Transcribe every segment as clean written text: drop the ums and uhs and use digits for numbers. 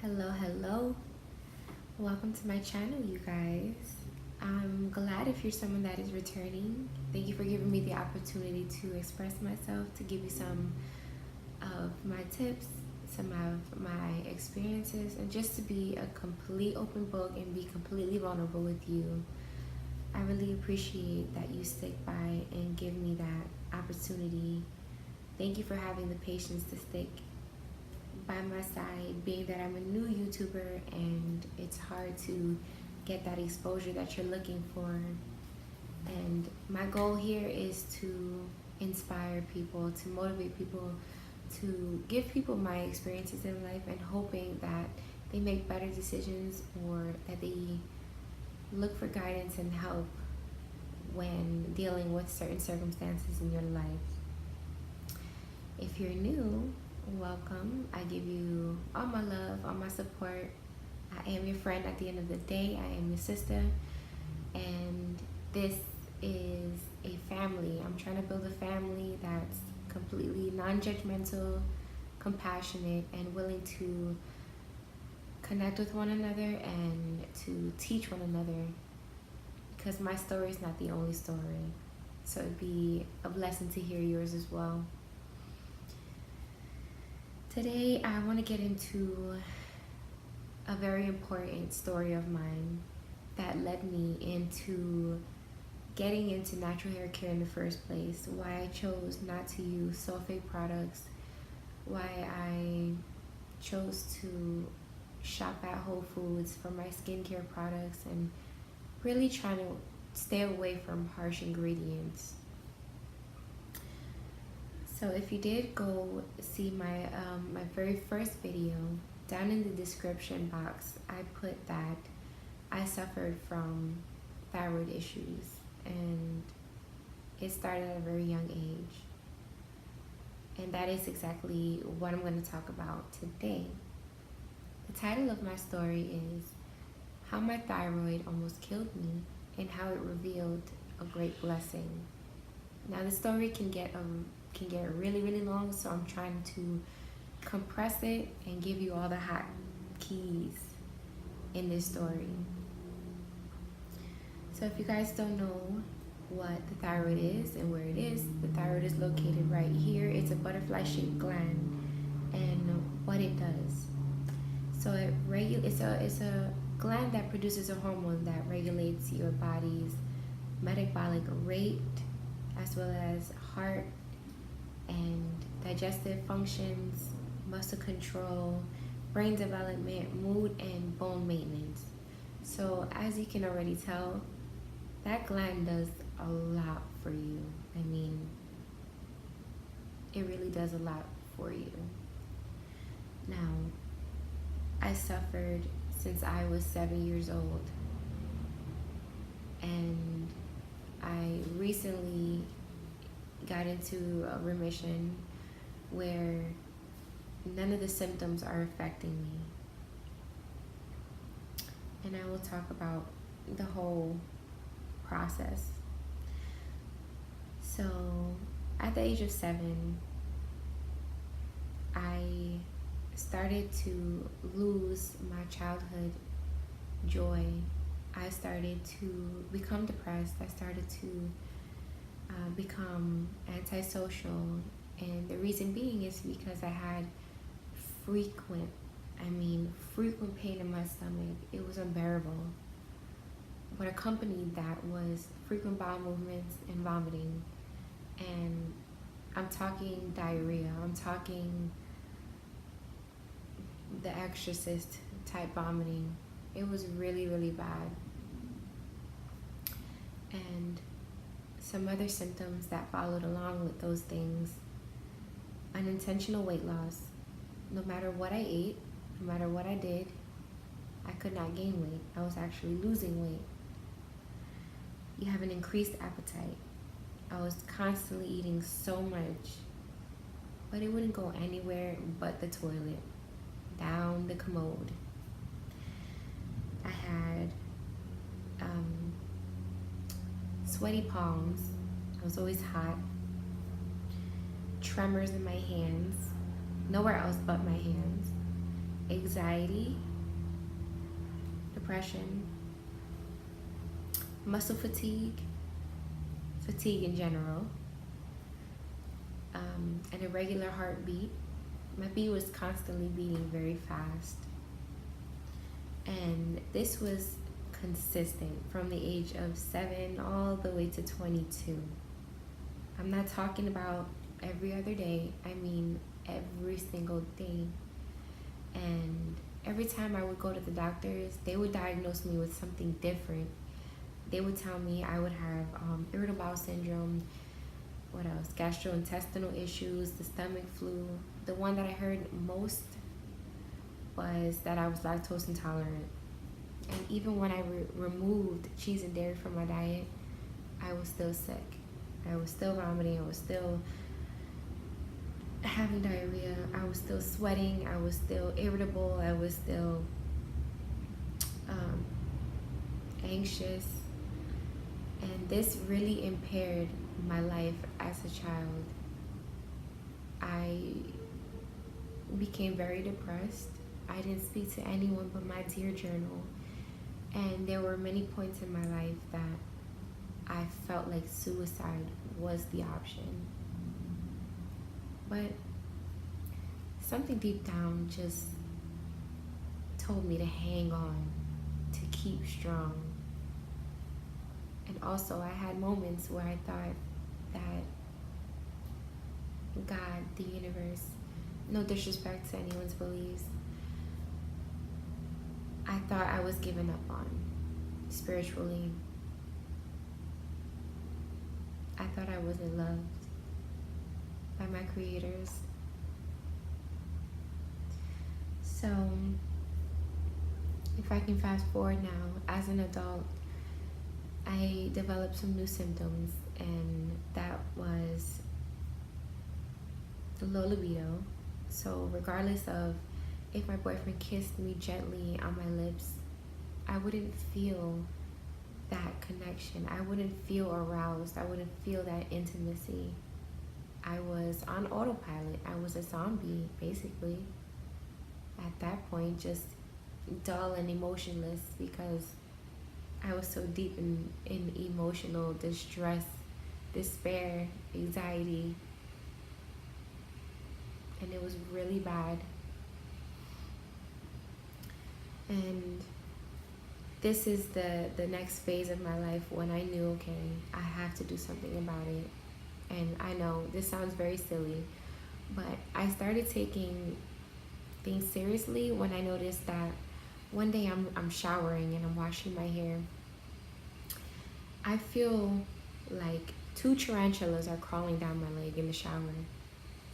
Hello. Welcome to my channel, you guys. I'm glad if you're someone that is returning. Thank you for giving me the opportunity to express myself, to give you some of my tips, some of my experiences, and just to be a complete open book and be completely vulnerable with you. I really appreciate that you stick by and give me that opportunity. Thank you for having the patience to stick by my side, being that I'm a new YouTuber and it's hard to get that exposure that you're looking for. And my goal here is to inspire people, to motivate people, to give people my experiences in life, and hoping that they make better decisions or that they look for guidance and help when dealing with certain circumstances in your life. If you're new, welcome. I give you all my love, all my support. I am your friend at the end of the day. I am your sister, and this is a family. I'm trying to build a family that's completely non-judgmental, compassionate, and willing to connect with one another and to teach one another, because my story is not the only story, so it'd be a blessing to hear yours as well. Today, I want to get into a very important story of mine that led me into getting into natural hair care in the first place, why I chose not to use sulfate products, why I chose to shop at Whole Foods for my skincare products, and really trying to stay away from harsh ingredients. So if you did go see my very first video, down in the description box, I put that I suffered from thyroid issues, and it started at a very young age. And that is exactly what I'm going to talk about today. The title of my story is How My Thyroid Almost Killed Me and How It Revealed a Great Blessing. Now the story can get really long, so I'm trying to compress it and give you all the hot keys in this story. So if you guys don't know what the thyroid is and where it is, the thyroid is located right here. It's a butterfly shaped gland, and what it does. So it's a gland that produces a hormone that regulates your body's metabolic rate, as well as heart and digestive functions, muscle control, brain development, mood, and bone maintenance. So as you can already tell, that gland does a lot for you. I mean, it really does a lot for you. Now, I suffered since I was 7 years old, and I recently got into a remission where none of the symptoms are affecting me. And I will talk about the whole process. So at the age of 7, I started to lose my childhood joy. I started to become depressed. I started to become antisocial, and the reason being is because I had frequent pain in my stomach. It was unbearable. What accompanied that was frequent bowel movements and vomiting, and I'm talking diarrhea, I'm talking the exorcist type vomiting. It was really bad. And some other symptoms that followed along with those things: unintentional weight loss. No matter what I ate, no matter what I did, I could not gain weight. I was actually losing weight. You have an increased appetite. I was constantly eating so much, but it wouldn't go anywhere but the toilet, down the commode. I had sweaty palms. I was always hot. Tremors in my hands, nowhere else but my hands. anxiety, depression, muscle fatigue, fatigue in general, an irregular heartbeat. My beat was constantly beating very fast. And this was consistent from the age of 7 all the way to 22. I'm not talking about every other day, I mean every single day. And every time I would go to the doctors, they would diagnose me with something different. They would tell me I would have irritable bowel syndrome, what else? Gastrointestinal issues, the stomach flu. The one that I heard most was that I was lactose intolerant. And even when I removed cheese and dairy from my diet, I was still sick. I was still vomiting. I was still having diarrhea. I was still sweating. I was still irritable. I was still anxious. And this really impaired my life as a child. I became very depressed. I didn't speak to anyone but my dear journal. And there were many points in my life that I felt like suicide was the option. But something deep down just told me to hang on, to keep strong. And also I had moments where I thought that God, the universe, no disrespect to anyone's beliefs, I thought I was given up on spiritually. I thought I wasn't loved by my creators. So if I can fast forward now, as an adult, I developed some new symptoms, and that was the low libido. So regardless of if my boyfriend kissed me gently on my lips, I wouldn't feel that connection. I wouldn't feel aroused. I wouldn't feel that intimacy. I was on autopilot. I was a zombie, basically. At that point, just dull and emotionless, because I was so deep in emotional distress, despair, anxiety, and it was really bad. And this is the next phase of my life when I knew, okay, I have to do something about it. And I know this sounds very silly, but I started taking things seriously when I noticed that one day I'm showering and I'm washing my hair. I feel like 2 tarantulas are crawling down my leg in the shower.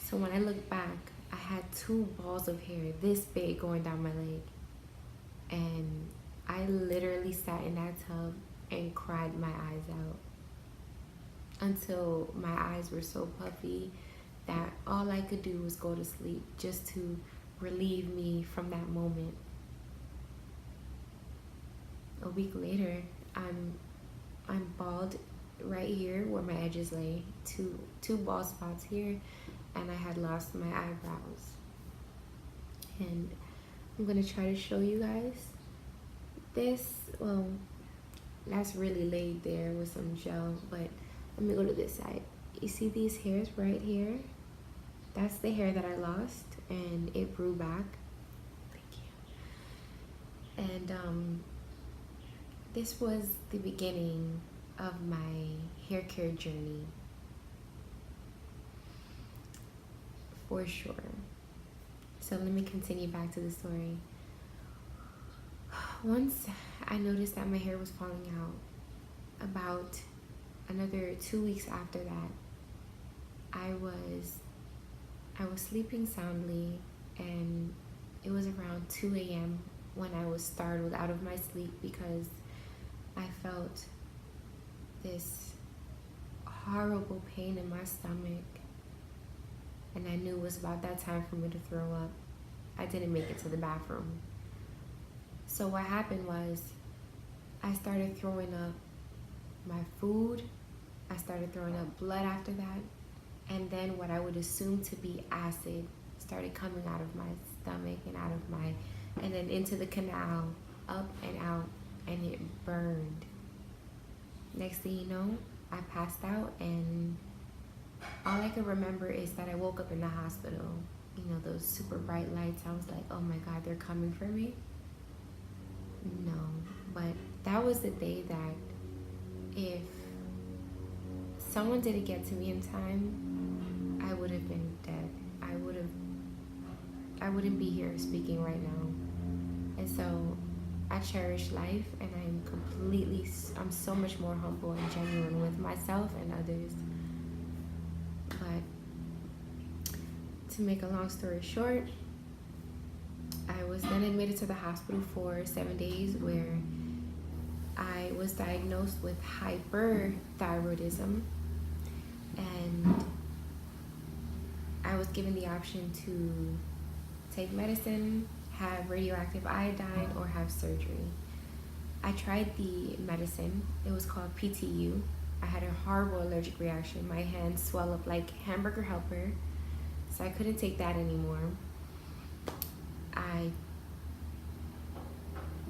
So when I look back, I had 2 balls of hair this big going down my leg. And I literally sat in that tub and cried my eyes out until my eyes were so puffy that all I could do was go to sleep just to relieve me from that moment. A week later, I'm bald right here where my edges lay, two bald spots here, and I had lost my eyebrows. And I'm gonna try to show you guys this. Well, that's really laid there with some gel, but let me go to this side. You see these hairs right here? That's the hair that I lost, and it grew back. Thank you. And this was the beginning of my hair care journey, for sure. So let me continue back to the story. Once I noticed that my hair was falling out, about another 2 weeks after that, I was sleeping soundly, and it was around 2 a.m. when I was startled out of my sleep because I felt this horrible pain in my stomach, and I knew it was about that time for me to throw up. I didn't make it to the bathroom. So what happened was I started throwing up my food. I started throwing up blood after that. And then what I would assume to be acid started coming out of my stomach and out of my, and then into the canal, up and out, and it burned. Next thing you know, I passed out, and all I can remember is that I woke up in the hospital. You know, those super bright lights. I was like, oh my God, they're coming for me. No, but that was the day that if someone didn't get to me in time, I would have been dead. I wouldn't be here speaking right now. And so I cherish life, and I'm so much more humble and genuine with myself and others. But to make a long story short, I was then admitted to the hospital for 7 days, where I was diagnosed with hyperthyroidism, and I was given the option to take medicine, have radioactive iodine, or have surgery. I tried the medicine. It was called PTU. I had a horrible allergic reaction. My hands swelled up like hamburger helper, so I couldn't take that anymore. I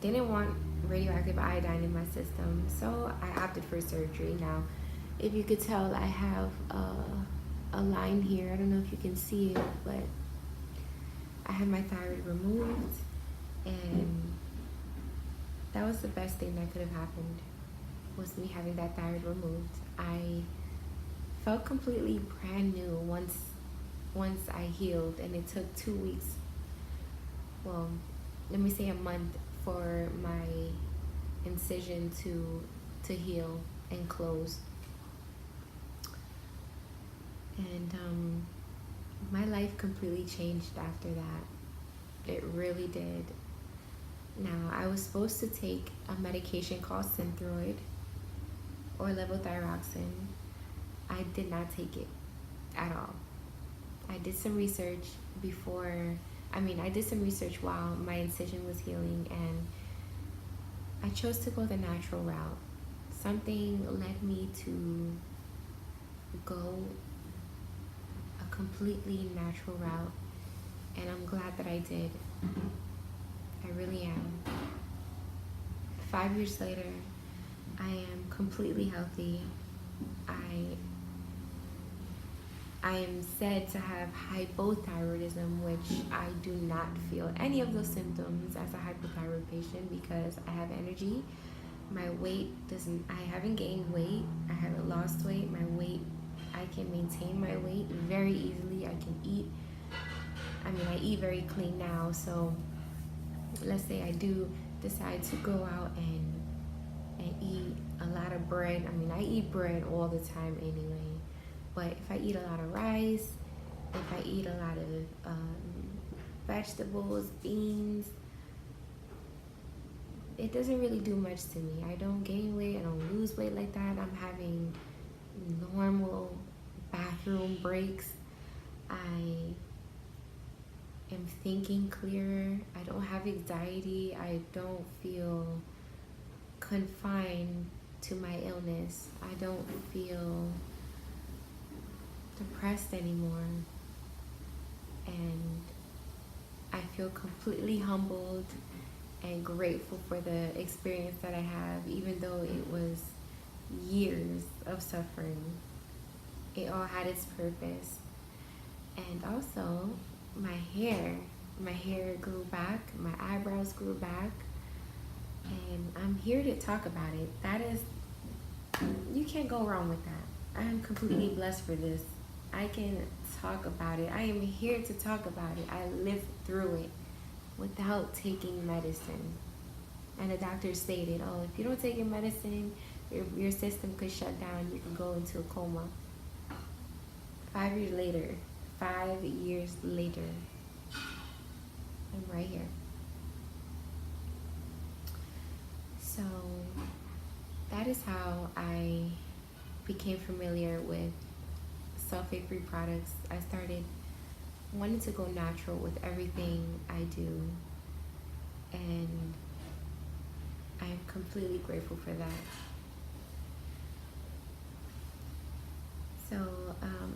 didn't want radioactive iodine in my system, so I opted for surgery. Now, if you could tell, I have a line here. I don't know if you can see it, but I had my thyroid removed, and that was the best thing that could have happened, was me having that thyroid removed. I felt completely brand new once I healed, and it took 2 weeks, well, let me say a month, for my incision to heal and close. And my life completely changed after that. It really did. Now, I was supposed to take a medication called Synthroid or levothyroxine. I did not take it at all. I did some research I did some research while my incision was healing, and I chose to go the natural route. Something led me to go a completely natural route, and I'm glad that I did. I really am. 5 years later, I am completely healthy. I am said to have hypothyroidism, which I do not feel any of those symptoms as a hypothyroid patient, because I have energy. My weight I haven't gained weight. I haven't lost weight. My weight, I can maintain my weight very easily. I can eat. I eat very clean now, so let's say I do decide to go out and eat a lot of bread. I eat bread all the time anyway. But if I eat a lot of rice, if I eat a lot of vegetables, beans, it doesn't really do much to me. I don't gain weight, I don't lose weight like that. I'm having normal bathroom breaks. I am thinking clearer. I don't have anxiety. I don't feel confined to my illness. I don't feel depressed anymore, and I feel completely humbled and grateful for the experience that I have, even though it was years of suffering. It all had its purpose. And also my hair grew back, my eyebrows grew back, and I'm here to talk about it. You can't go wrong with that. I am completely blessed for this. I can talk about it. I am here to talk about it. I lived through it without taking medicine. And the doctor stated, oh, if you don't take your medicine, your system could shut down. You can go into a coma. 5 years later, I'm right here. So that is how I became familiar with sulfate-free products. I started wanting to go natural with everything I do, and I'm completely grateful for that. So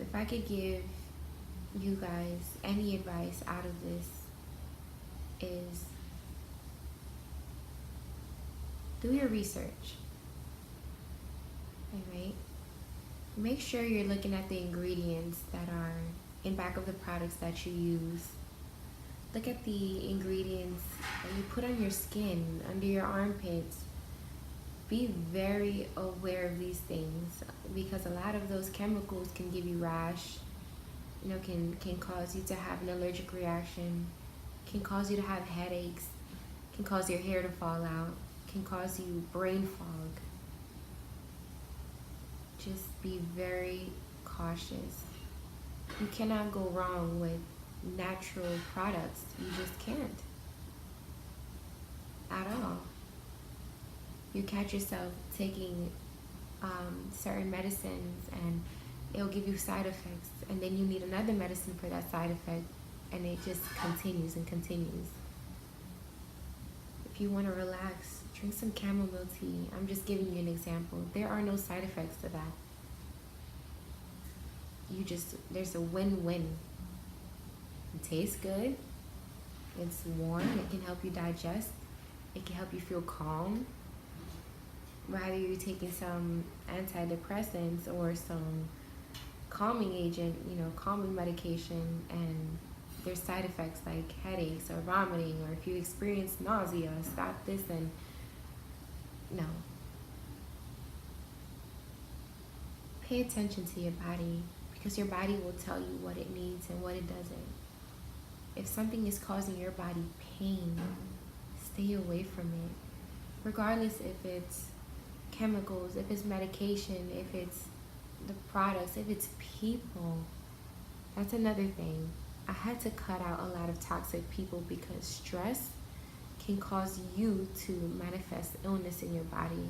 if I could give you guys, any advice out of this is do your research. Alright? Make sure you're looking at the ingredients that are in back of the products that you use. Look at the ingredients that you put on your skin, under your armpits. Be very aware of these things, because a lot of those chemicals can give you rash, can cause you to have an allergic reaction, can cause you to have headaches, can cause your hair to fall out, can cause you brain fog. Just be very cautious. You cannot go wrong with natural products. You just can't. At all. You catch yourself taking certain medicines and it'll give you side effects, and then you need another medicine for that side effect, and it just continues and continues. If you want to relax, drink some chamomile tea. I'm just giving you an example. There are no side effects to that. There's a win-win. It tastes good. It's warm. It can help you digest. It can help you feel calm. Whether you're taking some antidepressants or some calming agent, calming medication, and there's side effects like headaches or vomiting, or if you experience nausea, stop this and no. Pay attention to your body, because your body will tell you what it needs and what it doesn't. If something is causing your body pain, stay away from it. Regardless if it's chemicals, if it's medication, if it's the products, if it's people. That's another thing. I had to cut out a lot of toxic people because stress can cause you to manifest illness in your body.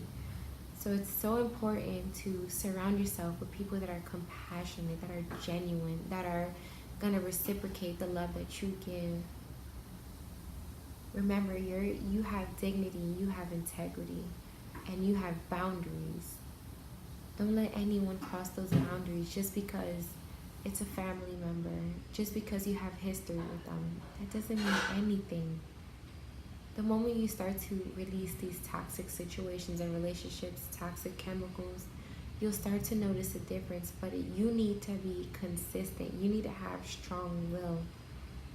So it's so important to surround yourself with people that are compassionate, that are genuine, that are going to reciprocate the love that you give. Remember, you have dignity, you have integrity, and you have boundaries. Don't let anyone cross those boundaries just because it's a family member, just because you have history with them. That doesn't mean anything. The moment you start to release these toxic situations and relationships, toxic chemicals, you'll start to notice a difference. But you need to be consistent. You need to have strong will.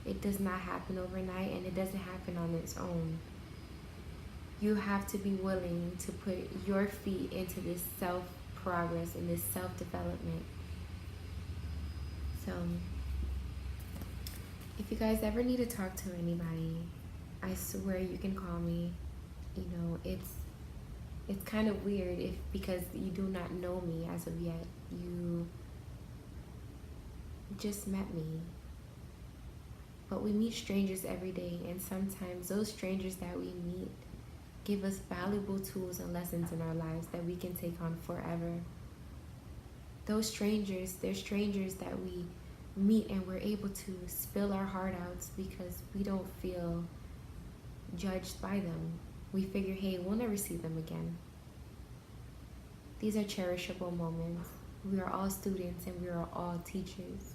It does not happen overnight, and it doesn't happen on its own. You have to be willing to put your feet into this self-progress and this self-development. So, if you guys ever need to talk to anybody, I swear you can call me. It's kind of weird because you do not know me as of yet. You just met me. But we meet strangers every day, and sometimes those strangers that we meet give us valuable tools and lessons in our lives that we can take on forever. Those strangers, they're strangers that we meet and we're able to spill our heart out because we don't feel judged by them. We figure, hey, we'll never see them again. These are cherishable moments. We are all students and we are all teachers.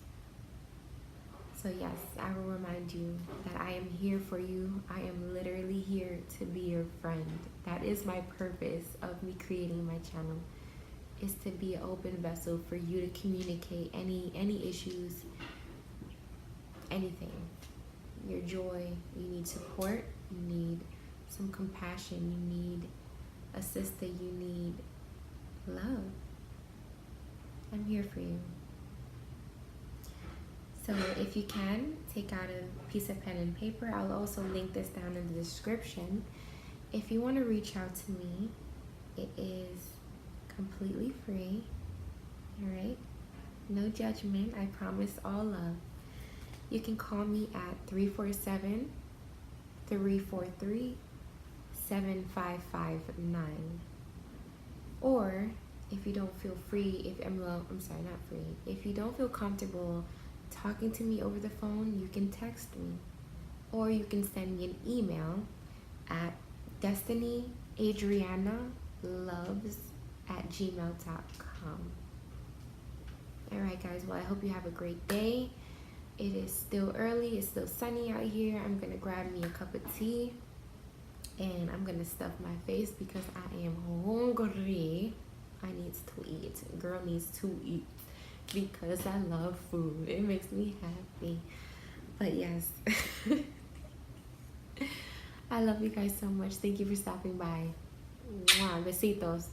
So yes, I will remind you that I am here for you. I am literally here to be your friend. That is my purpose of me creating my channel, is to be an open vessel for you to communicate any issues, anything. Your joy, you need support, you need some compassion, you need a sister, you need love. I'm here for you. So if you can, take out a piece of pen and paper. I'll also link this down in the description. If you want to reach out to me, it is completely free. All right? No judgment. I promise all love. You can call me at 347-343-7559. Or if you don't feel free, if you don't feel comfortable talking to me over the phone, you can text me, or you can send me an email at destinyadrianaloves@gmail.com. All right, guys. Well, I hope you have a great day. It is still early, it's still sunny out here. I'm gonna grab me a cup of tea and I'm gonna stuff my face because I am hungry. I need to eat. Girl needs to eat because I love food. It makes me happy. But yes, I love you guys so much. Thank you for stopping by. Mwah, besitos.